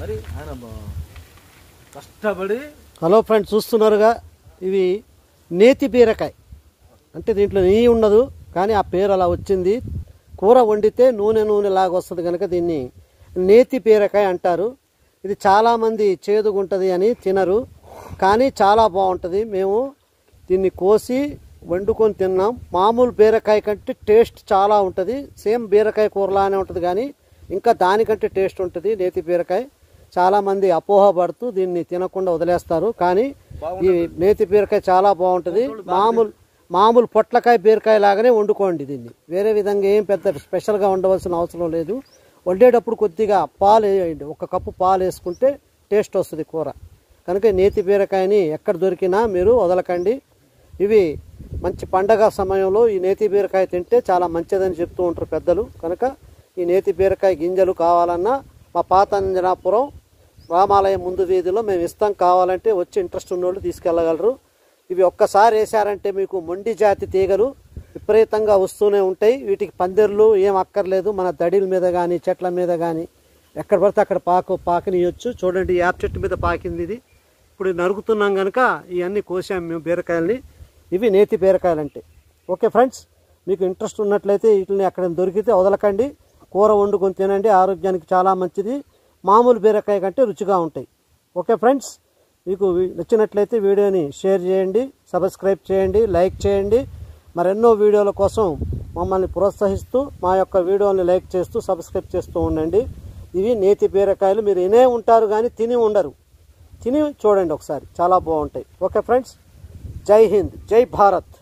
మరి ఆయన కష్టపడి. హలో ఫ్రెండ్స్, చూస్తున్నారుగా, ఇవి నేతి బీరకాయ. అంటే దీంట్లో నెయ్యి ఉండదు, కానీ ఆ పేరు అలా వచ్చింది. కూర వండితే నూనె లాగా వస్తుంది కనుక దీన్ని నేతి బీరకాయ అంటారు. ఇది చాలామంది చేదుగుంటుంది అని తినరు, కానీ చాలా బాగుంటుంది. మేము దీన్ని కోసి వండుకొని తిన్నాం. మామూలు బీరకాయ కంటే టేస్ట్ చాలా ఉంటుంది. సేమ్ బీరకాయ కూరలానే ఉంటుంది, కానీ ఇంకా దానికంటే టేస్ట్ ఉంటుంది నేతి బీరకాయ. చాలామంది అపోహపడుతూ దీన్ని తినకుండా వదిలేస్తారు, కానీ ఈ నేతి బీరకాయ చాలా బాగుంటుంది. మామూలు పొట్లకాయ బీరకాయ లాగానే వండుకోండి దీన్ని. వేరే విధంగా ఏం పెద్ద స్పెషల్గా ఉండవలసిన అవసరం లేదు. వండేటప్పుడు కొద్దిగా పాలు వేయండి, 1 కప్పు పాలు వేసుకుంటే టేస్ట్ వస్తుంది కూర. కనుక నేతి బీరకాయని ఎక్కడ దొరికినా మీరు వదలకండి. ఇవి మంచి పండగ సమయంలో ఈ నేతి బీరకాయ తింటే చాలా మంచిదని చెప్తూ ఉంటారు పెద్దలు. కనుక ఈ నేతి బీరకాయ గింజలు కావాలన్నా మా పాత అంజనాపురం రామాలయం ముందు వీధిలో మేము ఇస్తాం. కావాలంటే వచ్చి ఇంట్రెస్ట్ ఉన్నోళ్ళు తీసుకెళ్ళగలరు. ఇవి ఒక్కసారి వేసారంటే మీకు మొండి జాతి తీగలు విపరీతంగా వస్తూనే ఉంటాయి. వీటికి పందిర్లు ఏం అక్కర్లేదు. మన దడిల మీద కానీ చెట్ల మీద కానీ ఎక్కడ పడితే అక్కడ పాకనియొచ్చు. చూడండి, యాప చెట్టు మీద పాకింది ఇది. ఇప్పుడు నరుకుతున్నాం కనుక ఇవన్నీ కోసాం మేము బీరకాయలని. ఇవి నేతి బీరకాయలు అంటే. ఓకే ఫ్రెండ్స్, మీకు ఇంట్రెస్ట్ ఉన్నట్లయితే వీటిని అక్కడ దొరికితే వదలకండి. కూర వండుకొని తినండి, ఆరోగ్యానికి చాలా మంచిది. మామూలు బీరకాయ కంటే రుచిగా ఉంటాయి. ఓకే ఫ్రెండ్స్, మీకు నచ్చినట్లయితే వీడియోని షేర్ చేయండి, సబ్స్క్రైబ్ చేయండి, లైక్ చేయండి. మరెన్నో వీడియోల కోసం మమ్మల్ని ప్రోత్సహిస్తూ మా యొక్క వీడియోని లైక్ చేస్తూ సబ్స్క్రైబ్ చేస్తూ ఉండండి. ఇవి నేతి బీరకాయలు. మీరు వినే ఉంటారు కానీ తిని ఉండరు. తిని చూడండి ఒకసారి, చాలా బాగుంటాయి. ఓకే ఫ్రెండ్స్, జై హింద్, జై భారత్.